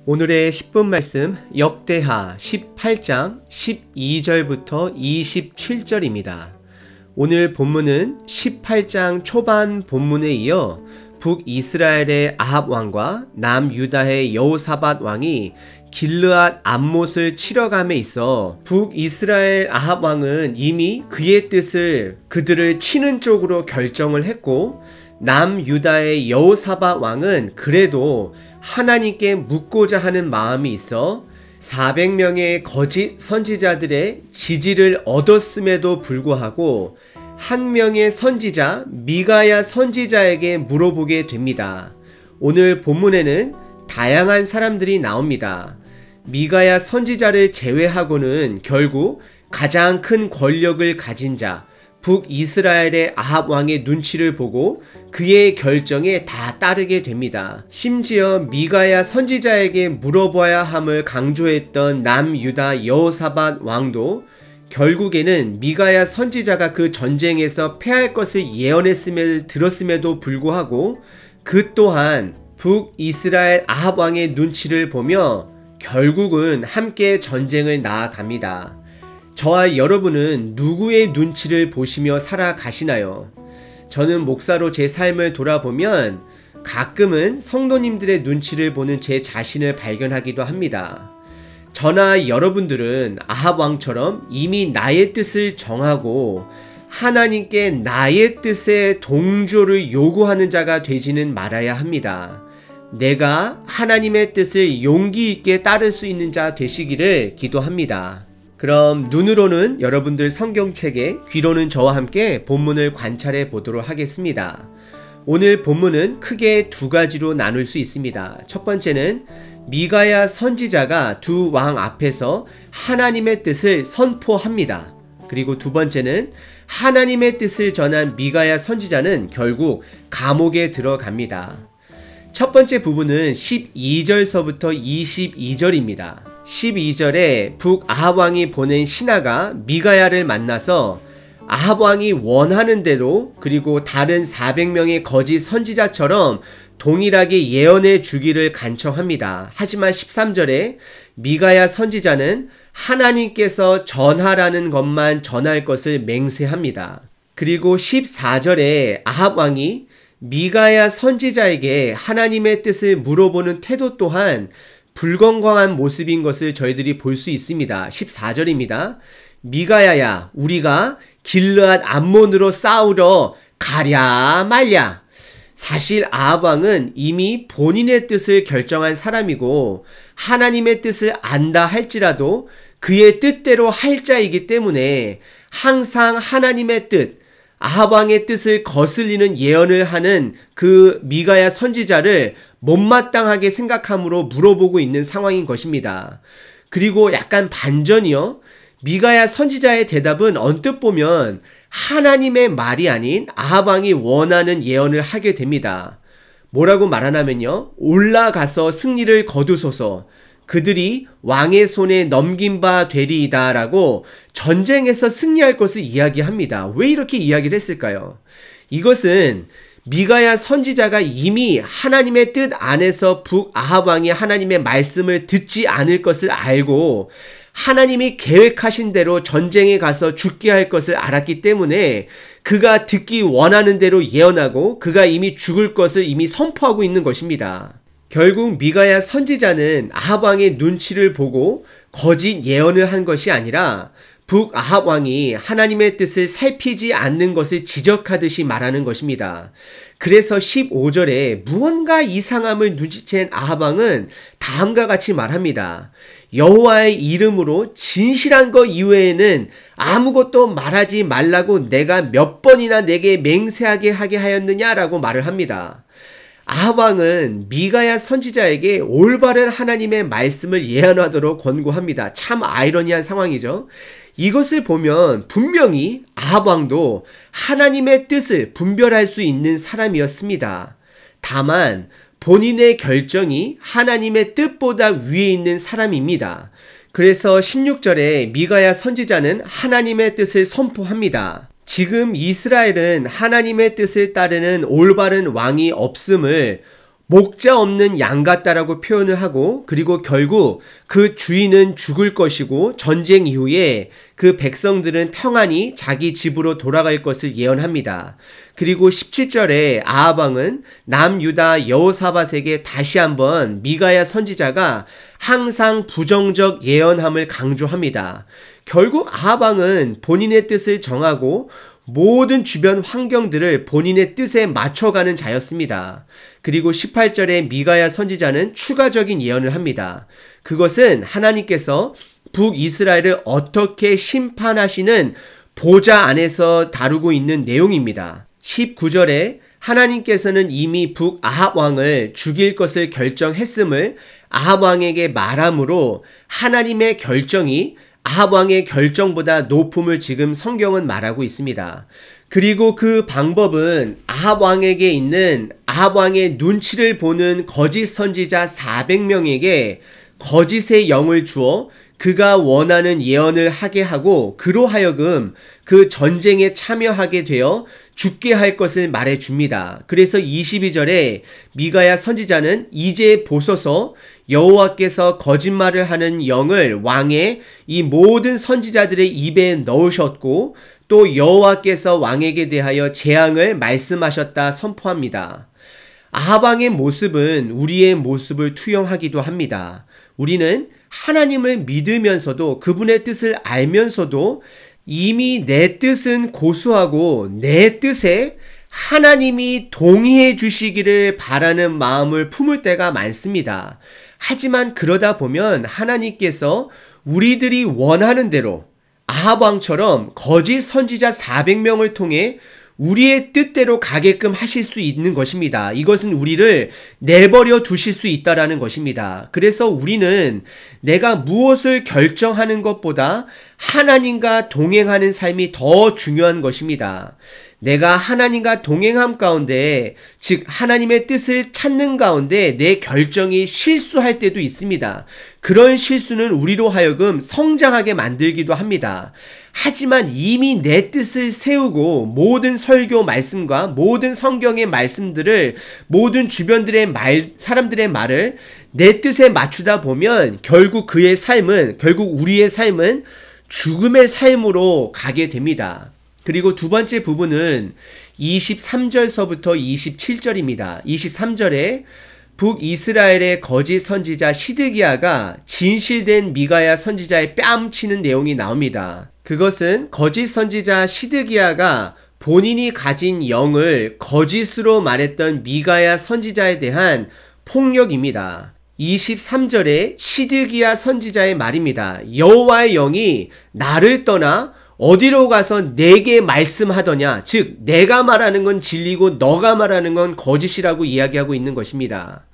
오늘의 10분 말씀 역대하 18장 12절부터 27절입니다. 오늘 본문은 18장 초반 본문에 이어 북이스라엘의 아합 왕과 남유다의 여호사밧 왕이 길르앗 암못을 치러감에 있어 북이스라엘 아합 왕은 이미 그의 뜻을 그들을 치는 쪽으로 결정을 했고, 남유다의 여호사밧 왕은 그래도 하나님께 묻고자 하는 마음이 있어 400명의 거짓 선지자들의 지지를 얻었음에도 불구하고 한 명의 선지자 미가야 선지자에게 물어보게 됩니다. 오늘 본문에는 다양한 사람들이 나옵니다. 미가야 선지자를 제외하고는 결국 가장 큰 권력을 가진 자, 북이스라엘의 아합 왕의 눈치를 보고 그의 결정에 다 따르게 됩니다. 심지어 미가야 선지자에게 물어봐야 함을 강조했던 남유다 여호사밧 왕도 결국에는 미가야 선지자가 그 전쟁에서 패할 것을 예언했음을 들었음에도 불구하고 그 또한 북이스라엘 아합 왕의 눈치를 보며 결국은 함께 전쟁을 나아갑니다. 저와 여러분은 누구의 눈치를 보시며 살아가시나요? 저는 목사로 제 삶을 돌아보면 가끔은 성도님들의 눈치를 보는 제 자신을 발견하기도 합니다. 저나 여러분들은 아합 왕처럼 이미 나의 뜻을 정하고 하나님께 나의 뜻에 동조를 요구하는 자가 되지는 말아야 합니다. 내가 하나님의 뜻을 용기 있게 따를 수 있는 자 되시기를 기도합니다. 그럼 눈으로는 여러분들 성경책에, 귀로는 저와 함께 본문을 관찰해 보도록 하겠습니다. 오늘 본문은 크게 두 가지로 나눌 수 있습니다. 첫 번째는 미가야 선지자가 두 왕 앞에서 하나님의 뜻을 선포합니다. 그리고 두 번째는 하나님의 뜻을 전한 미가야 선지자는 결국 감옥에 들어갑니다. 첫 번째 부분은 12절서부터 22절입니다. 12절에 북아합 왕이 보낸 신하가 미가야를 만나서 아합 왕이 원하는 대로 그리고 다른 400명의 거짓 선지자처럼 동일하게 예언해 주기를 간청합니다. 하지만 13절에 미가야 선지자는 하나님께서 전하라는 것만 전할 것을 맹세합니다. 그리고 14절에 아합 왕이 미가야 선지자에게 하나님의 뜻을 물어보는 태도 또한 불건강한 모습인 것을 저희들이 볼 수 있습니다. 14절입니다. 미가야야, 우리가 길르앗 암몬으로 싸우러 가랴 말랴. 사실 아합 왕은 이미 본인의 뜻을 결정한 사람이고 하나님의 뜻을 안다 할지라도 그의 뜻대로 할 자이기 때문에 항상 하나님의 뜻, 아합 왕의 뜻을 거슬리는 예언을 하는 그 미가야 선지자를 못마땅하게 생각함으로 물어보고 있는 상황인 것입니다. 그리고 약간 반전이요. 미가야 선지자의 대답은 언뜻 보면 하나님의 말이 아닌 아합 왕이 원하는 예언을 하게 됩니다. 뭐라고 말하냐면요. 올라가서 승리를 거두소서. 그들이 왕의 손에 넘긴 바 되리이다 라고 전쟁에서 승리할 것을 이야기합니다. 왜 이렇게 이야기를 했을까요? 이것은 미가야 선지자가 이미 하나님의 뜻 안에서 북아합 왕이 하나님의 말씀을 듣지 않을 것을 알고 하나님이 계획하신 대로 전쟁에 가서 죽게 할 것을 알았기 때문에 그가 듣기 원하는 대로 예언하고 그가 이미 죽을 것을 이미 선포하고 있는 것입니다. 결국 미가야 선지자는 아합 왕의 눈치를 보고 거짓 예언을 한 것이 아니라 북아합 왕이 하나님의 뜻을 살피지 않는 것을 지적하듯이 말하는 것입니다. 그래서 15절에 무언가 이상함을 눈치챈 아합 왕은 다음과 같이 말합니다. 여호와의 이름으로 진실한 것 이외에는 아무것도 말하지 말라고 내가 몇 번이나 내게 맹세하게 하게 하였느냐라고 말을 합니다. 아합 왕은 미가야 선지자에게 올바른 하나님의 말씀을 예언하도록 권고합니다. 참 아이러니한 상황이죠. 이것을 보면 분명히 아합 왕도 하나님의 뜻을 분별할 수 있는 사람이었습니다. 다만 본인의 결정이 하나님의 뜻보다 위에 있는 사람입니다. 그래서 16절에 미가야 선지자는 하나님의 뜻을 선포합니다. 지금 이스라엘은 하나님의 뜻을 따르는 올바른 왕이 없음을 목자 없는 양 같다라고 표현을 하고, 그리고 결국 그 주인은 죽을 것이고 전쟁 이후에 그 백성들은 평안히 자기 집으로 돌아갈 것을 예언합니다. 그리고 17절에 아합 왕은 남유다 여호사밧에게 다시 한번 미가야 선지자가 항상 부정적 예언함을 강조합니다. 결국 아합 왕은 본인의 뜻을 정하고 모든 주변 환경들을 본인의 뜻에 맞춰가는 자였습니다. 그리고 18절에 미가야 선지자는 추가적인 예언을 합니다. 그것은 하나님께서 북이스라엘을 어떻게 심판하시는 보좌 안에서 다루고 있는 내용입니다. 19절에 하나님께서는 이미 북아합 왕을 죽일 것을 결정했음을 아합 왕에게 말함으로 하나님의 결정이 아합 왕의 결정보다 높음을 지금 성경은 말하고 있습니다. 그리고 그 방법은 아합 왕에게 있는 아합 왕의 눈치를 보는 거짓 선지자 400명에게 거짓의 영을 주어 그가 원하는 예언을 하게 하고 그로 하여금 그 전쟁에 참여하게 되어 죽게 할 것을 말해 줍니다. 그래서 22절에 미가야 선지자는 이제 보소서 여호와께서 거짓말을 하는 영을 왕의 이 모든 선지자들의 입에 넣으셨고 또 여호와께서 왕에게 대하여 재앙을 말씀하셨다 선포합니다. 아합 왕의 모습은 우리의 모습을 투영하기도 합니다. 우리는 하나님을 믿으면서도 그분의 뜻을 알면서도 이미 내 뜻은 고수하고 내 뜻에 하나님이 동의해 주시기를 바라는 마음을 품을 때가 많습니다. 하지만 그러다 보면 하나님께서 우리들이 원하는 대로 아합 왕처럼 거짓 선지자 400명을 통해 우리의 뜻대로 가게끔 하실 수 있는 것입니다. 이것은 우리를 내버려 두실 수 있다라는 것입니다. 그래서 우리는 내가 무엇을 결정하는 것보다 하나님과 동행하는 삶이 더 중요한 것입니다. 내가 하나님과 동행함 가운데, 즉 하나님의 뜻을 찾는 가운데 내 결정이 실수할 때도 있습니다. 그런 실수는 우리로 하여금 성장하게 만들기도 합니다. 하지만 이미 내 뜻을 세우고 모든 설교 말씀과 모든 성경의 말씀들을 모든 주변들의 사람들의 말을 내 뜻에 맞추다 보면 결국 결국 우리의 삶은 죽음의 삶으로 가게 됩니다. 그리고 두 번째 부분은 23절서부터 27절입니다. 23절에 북이스라엘의 거짓 선지자 시드기야가 진실된 미가야 선지자의 뺨치는 내용이 나옵니다. 그것은 거짓 선지자 시드기야가 본인이 가진 영을 거짓으로 말했던 미가야 선지자에 대한 폭력입니다. 23절에 시드기야 선지자의 말입니다. 여호와의 영이 나를 떠나 어디로 가서 내게 말씀하더냐, 즉 내가 말하는 건 진리고 너가 말하는 건 거짓이라고 이야기하고 있는 것입니다.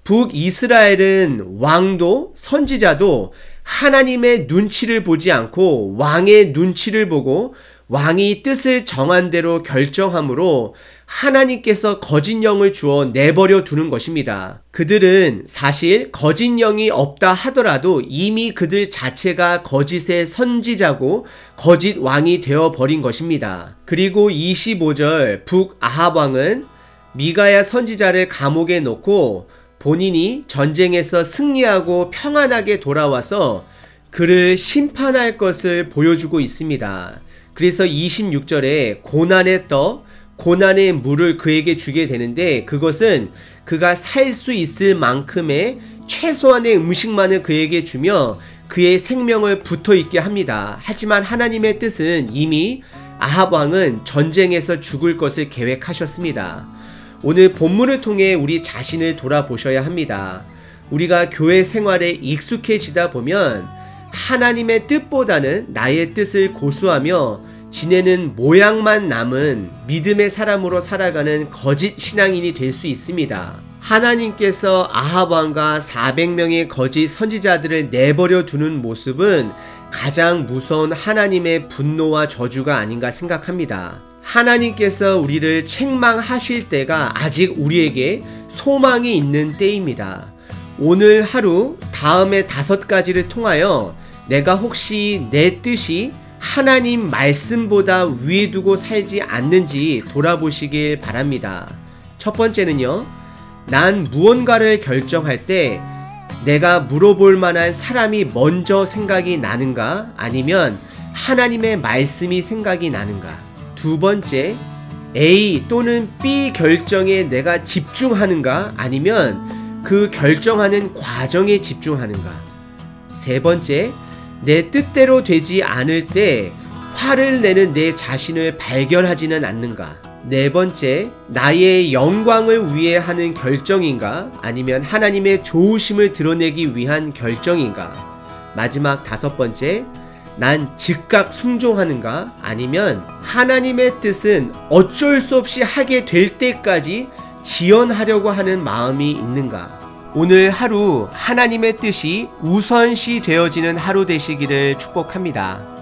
북이스라엘은 왕도 선지자도 하나님의 눈치를 보지 않고 왕의 눈치를 보고 왕이 뜻을 정한 대로 결정함으로 하나님께서 거짓 영을 주어 내버려 두는 것입니다. 그들은 사실 거짓 영이 없다 하더라도 이미 그들 자체가 거짓의 선지자고 거짓 왕이 되어버린 것입니다. 그리고 25절 북아합 왕은 미가야 선지자를 감옥에 넣고 본인이 전쟁에서 승리하고 평안하게 돌아와서 그를 심판할 것을 보여주고 있습니다. 그래서 26절에 고난의 떡, 고난의 물을 그에게 주게 되는데 그것은 그가 살 수 있을 만큼의 최소한의 음식만을 그에게 주며 그의 생명을 붙어 있게 합니다. 하지만 하나님의 뜻은 이미 아합 왕은 전쟁에서 죽을 것을 계획하셨습니다. 오늘 본문을 통해 우리 자신을 돌아보셔야 합니다. 우리가 교회 생활에 익숙해지다 보면 하나님의 뜻보다는 나의 뜻을 고수하며 지내는 모양만 남은 믿음의 사람으로 살아가는 거짓 신앙인이 될 수 있습니다. 하나님께서 아합 왕과 400명의 거짓 선지자들을 내버려 두는 모습은 가장 무서운 하나님의 분노와 저주가 아닌가 생각합니다. 하나님께서 우리를 책망하실 때가 아직 우리에게 소망이 있는 때입니다. 오늘 하루 다음의 5가지를 통하여 내가 혹시 내 뜻이 하나님 말씀보다 위에 두고 살지 않는지 돌아보시길 바랍니다. 첫 번째는요, 난 무언가를 결정할 때 내가 물어볼 만한 사람이 먼저 생각이 나는가? 아니면 하나님의 말씀이 생각이 나는가? 두 번째, A 또는 B 결정에 내가 집중하는가? 아니면 그 결정하는 과정에 집중하는가? 세 번째, 내 뜻대로 되지 않을 때 화를 내는 내 자신을 발견하지는 않는가? 네 번째, 나의 영광을 위해 하는 결정인가? 아니면 하나님의 좋으심을 드러내기 위한 결정인가? 마지막 다섯 번째, 난 즉각 순종하는가? 아니면 하나님의 뜻은 어쩔 수 없이 하게 될 때까지 지연하려고 하는 마음이 있는가? 오늘 하루 하나님의 뜻이 우선시 되어지는 하루 되시기를 축복합니다.